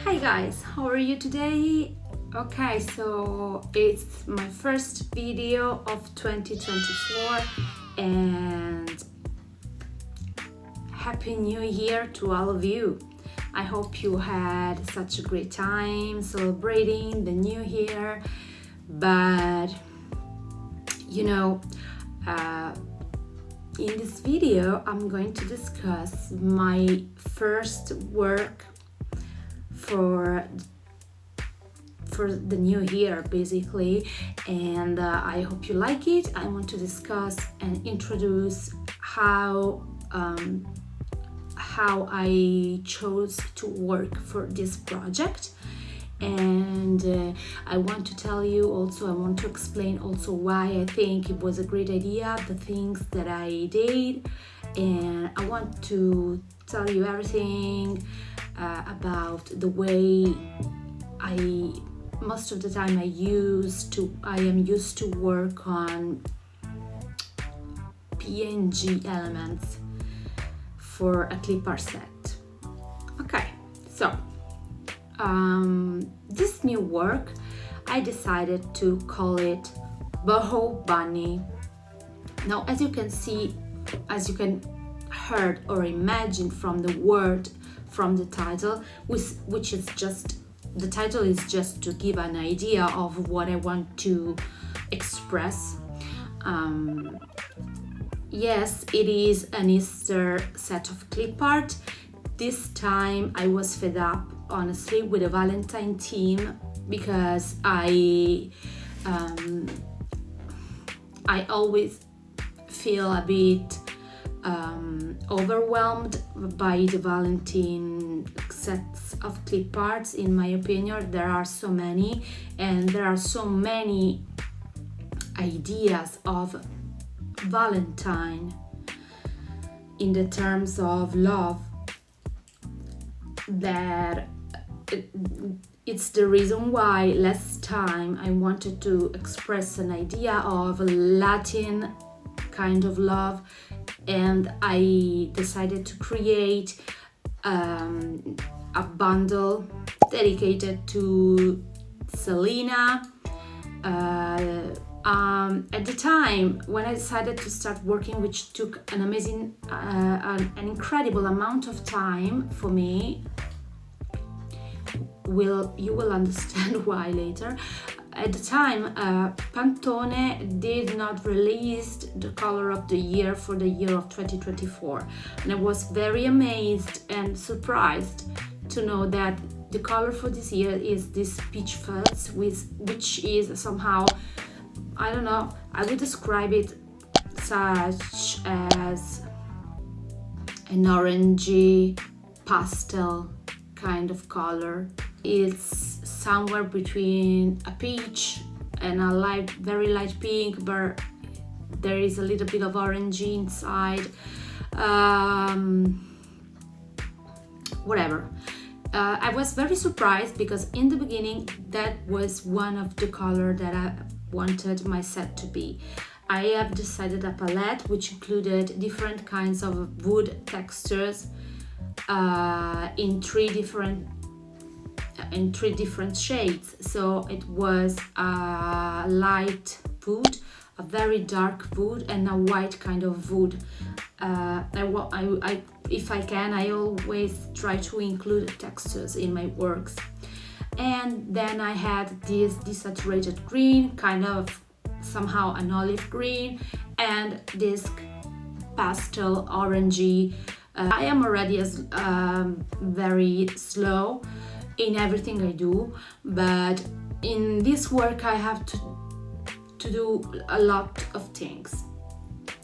Hi guys, how are you today? Okay, so it's my first video of 2024 and Happy New Year to all of you. I hope you had such a great time celebrating the new year, but you know, in this video I'm going to discuss my first work for the new year basically, and I hope you like it. I want to discuss and introduce how I chose to work for this project, and I want to tell you also, I want to explain also why I think it was a great idea, the things that I did, and I want to tell you everything about the way most of the time I am used to work on PNG elements for a Clipart set. Okay, so this new work, I decided to call it Boho Bunny. Now, as you can see, as you can heard or imagine from the word, from the title, which is just, the title is just to give an idea of what I want to express. Yes, it is an Easter set of Clipart. This time I was fed up, honestly, with a Valentine theme, because I always feel a bit overwhelmed by the Valentine sets of Cliparts. In my opinion, there are so many, and there are so many ideas of Valentine in the terms of love that it's the reason why last time I wanted to express an idea of Latin kind of love, and I decided to create a bundle dedicated to Selena. At the time when I decided to start working, which took an amazing, an incredible amount of time for me, you will understand why later. At the time, Pantone did not release the color of the year for the year of 2024, and I was very amazed and surprised to know that the color for this year is this peach fuzz, which is somehow, I don't know, I would describe it such as an orangey pastel kind of color. It's somewhere between a peach and a very light pink, but there is a little bit of orange inside. Whatever. I was very surprised because in the beginning that was one of the color that I wanted my set to be. I have decided a palette which included different kinds of wood textures in three different shades. So it was a light wood, a very dark wood, and a white kind of wood. If I can, I always try to include textures in my works. And then I had this desaturated green, kind of somehow an olive green, and this pastel orangey. I am already very slow in everything I do, but in this work I have to do a lot of things.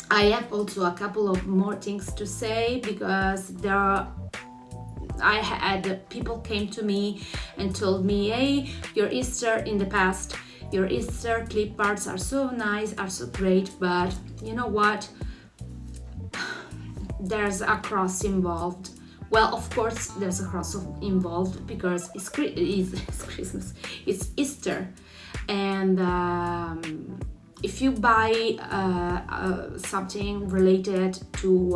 I have also a couple of more things to say, because I had people came to me and told me, hey, your Easter Cliparts are so nice, are so great, but you know what, there's a cross involved. Well, of course there's a cross involved because it's Christmas, it's Easter, and if you buy something related to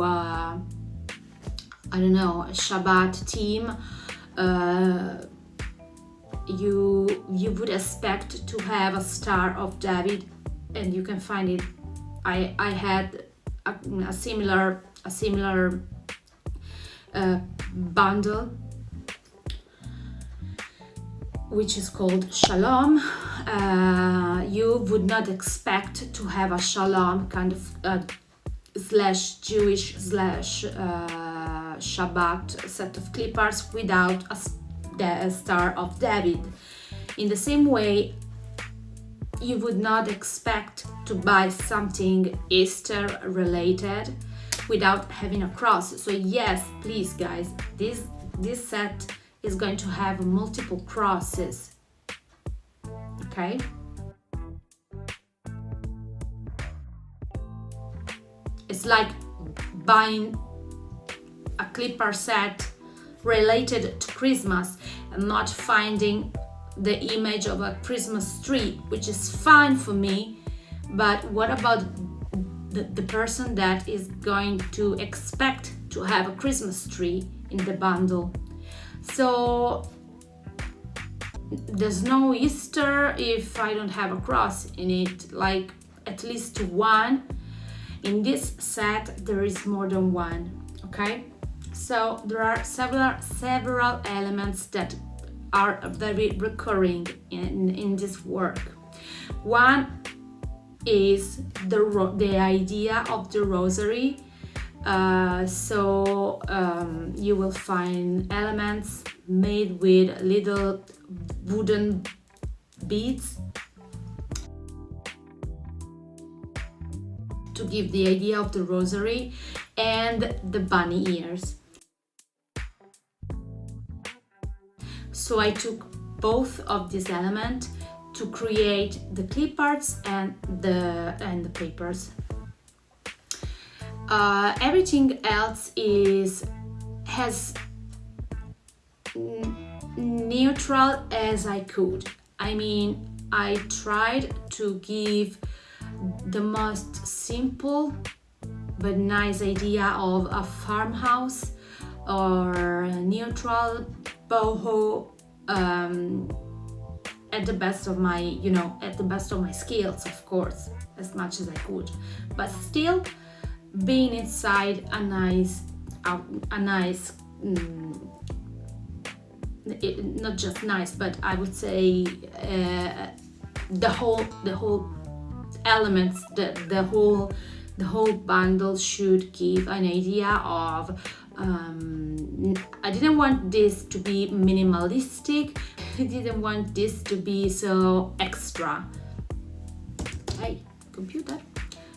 I don't know, a Shabbat theme, you would expect to have a Star of David, and you can find it. I had a similar bundle, which is called Shalom. You would not expect to have a Shalom kind of slash Jewish slash Shabbat set of cliparts without a Star of David. In the same way, you would not expect to buy something Easter related without having a cross. So yes, please guys, this set is going to have multiple crosses. Okay? It's like buying a clipart set related to Christmas and not finding the image of a Christmas tree, which is fine for me, but what about the person that is going to expect to have a Christmas tree in the bundle? So there's no Easter if I don't have a cross in it, like at least one. In this set there is more than one, okay? So there are several elements that are very recurring in this work. One is the idea of the rosary. You will find elements made with little wooden beads to give the idea of the rosary, and the bunny ears. So I took both of these elements to create the cliparts and the papers. Everything else is as neutral as I could. I mean, I tried to give the most simple but nice idea of a farmhouse or a neutral boho, at the best of my skills, of course, as much as I could, but still being inside a nice not just nice, but I would say the whole elements, the whole bundle should give an idea of I didn't want this to be minimalistic. I didn't want this to be so extra. Hey, computer.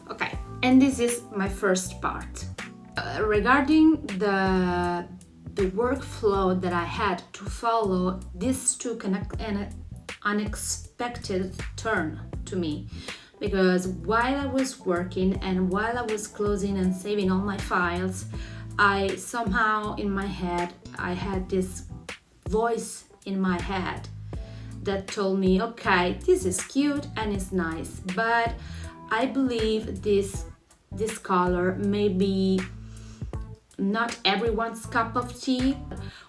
Okay, and this is my first part. Regarding the workflow that I had to follow, this took an unexpected turn to me, because while I was working and while I was closing and saving all my files, I somehow in my head, I had this voice in my head that told me, okay, this is cute and it's nice, but I believe this color may be not everyone's cup of tea.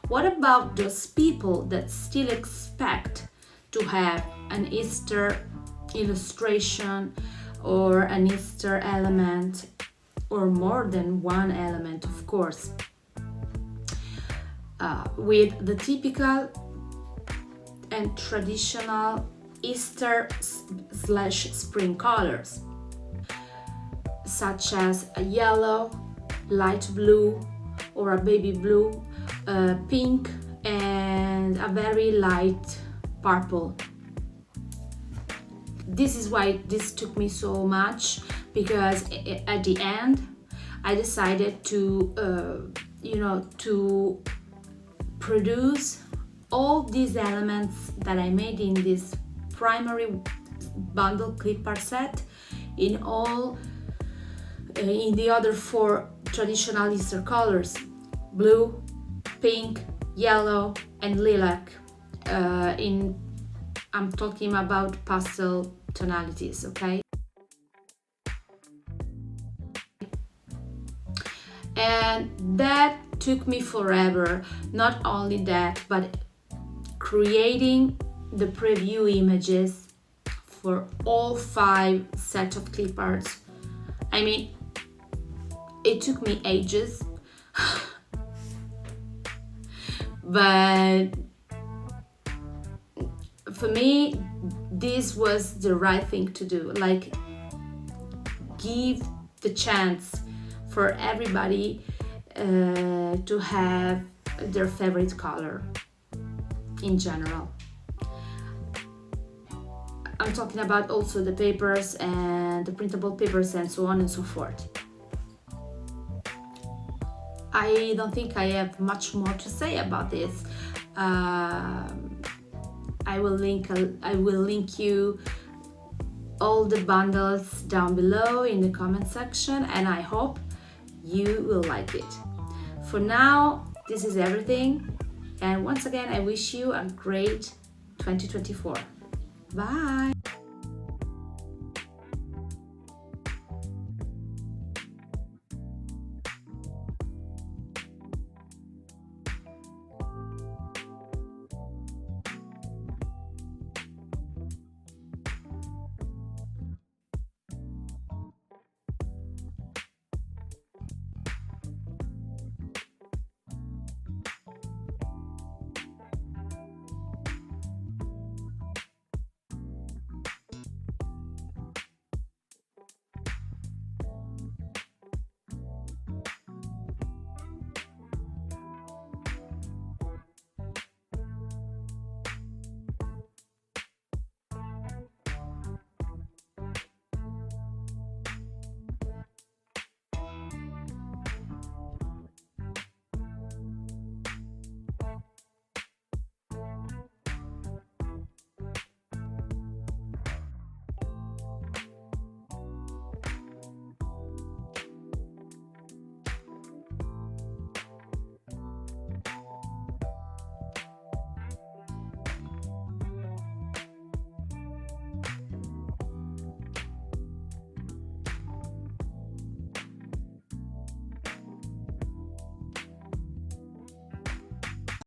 What about those people that still expect to have an Easter illustration or an Easter element, or more than one element, of course, with the typical and traditional Easter / spring colors, such as a yellow, light blue, or a baby blue, pink, and a very light purple. This is why this took me so much, because at the end I decided to to produce all these elements that I made in this primary bundle clipart set in the other 4 traditional Easter colors: blue, pink, yellow, and lilac. I'm talking about pastel tonalities, okay? And that took me forever. Not only that, but creating the preview images for all 5 sets of clip arts. I mean, it took me ages, but for me, this was the right thing to do. Like, give the chance for everybody to have their favorite color in general. I'm talking about also the papers and the printable papers and so on and so forth. I don't think I have much more to say about this. I will link you all the bundles down below in the comment section, and I hope you will like it. For now, this is everything, and once again I wish you a great 2024. Bye!